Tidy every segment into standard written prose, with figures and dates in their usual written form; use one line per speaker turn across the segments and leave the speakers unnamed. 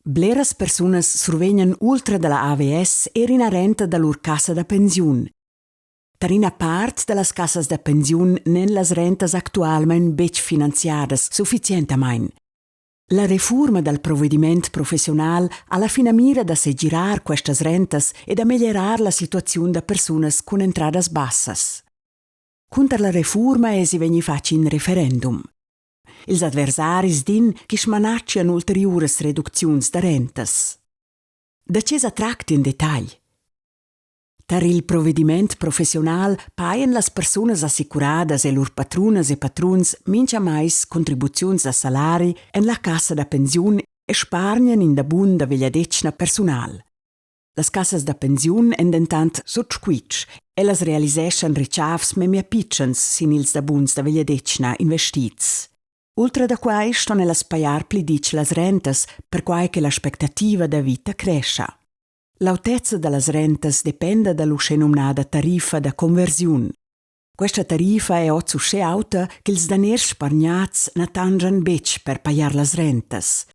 Bleras personas survegnan ultra dalla AVS e in renta da lur cassa da pensiun. Tarina part dallas cassas da pensiun nen las rentas actualmein bec finanziadas sufficientamain. La riforma del provvediment professional alla fina mira da seggirar questas rentas e da migliorar la situazione da personas con entradas bassas. Contra la riforma si vegni faci in referendum. Ils adversaris din che smanaccian ulteriores reducziuns da rentas. Da cesa tracti in detagl. Tar il provvediment professional paien las personas assicuradas e lur patrunas e patruns mincha mais contribuziuns a salari en la cassa da pensiun e spargnan in da bun da vegliadecna personal. Las cassas da pensiun endentant sutsquitsch e las realiseschan richavs memia pitchens sin ils da buns da vegliadecna investits. Ultra da quai ston elas paiar pli dic las rentas per quai che l'aspettativa da vita crescia. L'autezza dallas rentas depende dall'uscenomnada tarifa da conversiun. Questa tarifa è ozzu sche auta che ils daners spargnats natangian bec per paiar las rentas.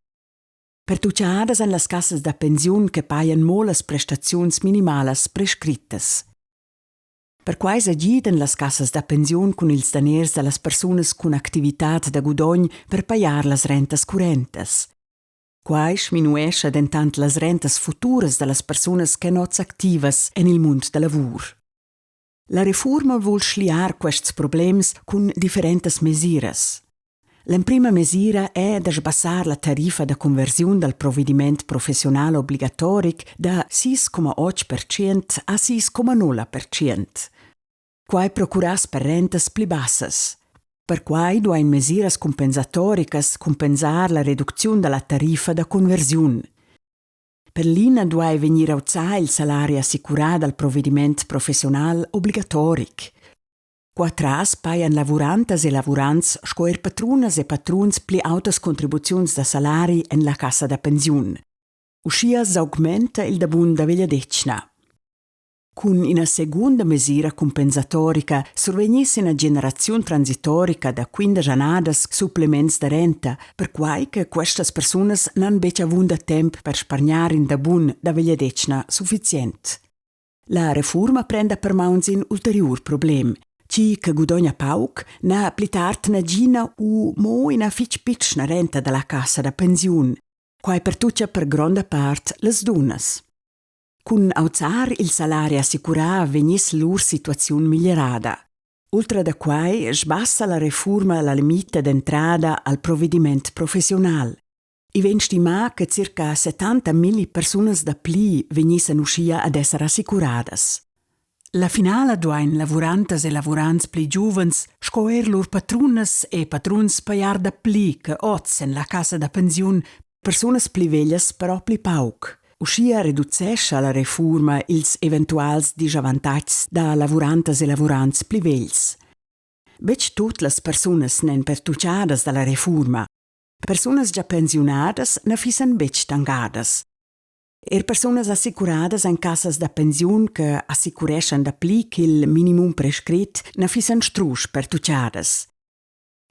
Per tucciadas en las cassas da pensiun che paian mo las prestaziuns minimalas prescrittas. Per quai s'agiden las cassas da pensiun cun ils daners dallas personas cun activitat da gudogn per paiar las rentas currentas. Quai sminuescha dentant las rentas futuras dallas personas che noz activas en il mund da lavur. La riforma vuol schliar quests problems cun differentes mesiras. L'emprima mesira è da sbassar la tarifa da conversiun dal provvediment professional obligatoric da 6,8% a 6,0%. Quai procuras per rentas pli bassas. Per quai duain mesiras compensatoricas compensar la reducziun dalla tarifa da conversiun. Per l'ina duai venir auzà il salari assicurat dal provvediment professional obligatoric. Quatras paian lavurantas e lavurants scoer patrunas e patruns pli autas contribuziuns da salari en la cassa da pensiun. Uscias augmenta il dabun da vegliadecna. Cun una segunda mesira compensatorica survegnisse una generazione transitorica da 15 annadas supplements da renta, per quai che questas personas non bec avunda temp per spargnar in dabun da vegliadecna sufficient. La riforma prende per mauns in ulterior problem. Ci che gudogna pauc na plitart na gina u mo ina fitch pitch na renta dalla cassa da pensiun, quai per tuccia per gronda part las dunas. Cun auzar il salari assicurà venis lur situaziun migliorada. Ultra da quai sbassa la riforma la limite d'entrada al provvediment professional. I ven stimà che circa 70.000 personas da pli venissen uscia ad esser assicuradas. La finala duain lavurantas e lavurants pli giuvens scoer lur patrunas e patruns paiar da pli che oz en la cassa da pensiun personas pli veglias però pli pauc. Uscia reducescha la riforma ils eventuals disavantags da lavurantas e lavurants pli vegls. Bec tut las personas nen pertucciadas dalla riforma. Personas già pensionadas ne fissen bec tangadas. Personas assicuradas en cassas da pensiun che assicureschan da pli il minimum prescrit ne fissen strusch pertucciadas.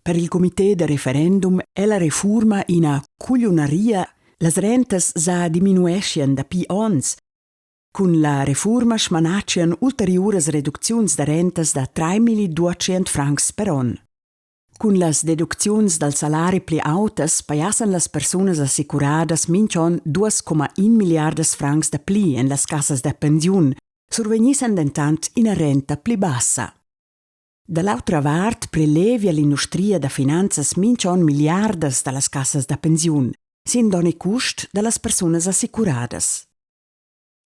Per il comitè de referendum è la riforma ina cuglionaria. Las rentas sa diminuescian da pi ons. Cun la riforma smanaccian ulteriores reducziuns da rentas da 3.200 francs per on. Cun las deducziuns dal salari pli autas paiassan las personas assicuradas minchon 2,1 miliardas francs da pli en las cassas da pensiun, survegnissan dentant ina renta pli bassa. Dall'altra vart prelevia l'industria da finanzas minchon miliardas dallas cassas da pensiun, sin doni cust dallas personas assicuradas.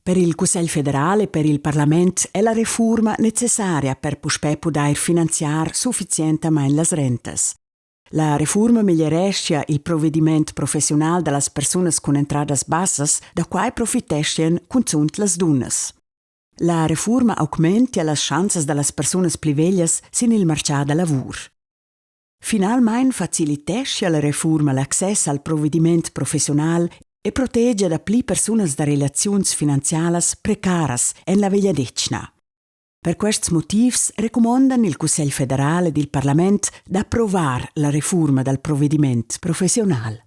Per il Cussegl federale e per il Parlament è la riforma necessaria per puspè poder finanziar sufficientemente las rentas. La riforma migliorescia il provvediment professional dallas personas con entradas bassas, da quai profitescian conzunt las dunas. La riforma augmentia las chances dallas personas pli veglias sin il marchà da lavur. Finalmein facilitescia la riforma l'access al provvediment professional e protegge da pli personas da relaziuns finanzialas precaras en la vegliadecna. Per quests motivs recomandan il Cussegl federale ed il Parlament d'approvar la riforma del provvediment professional.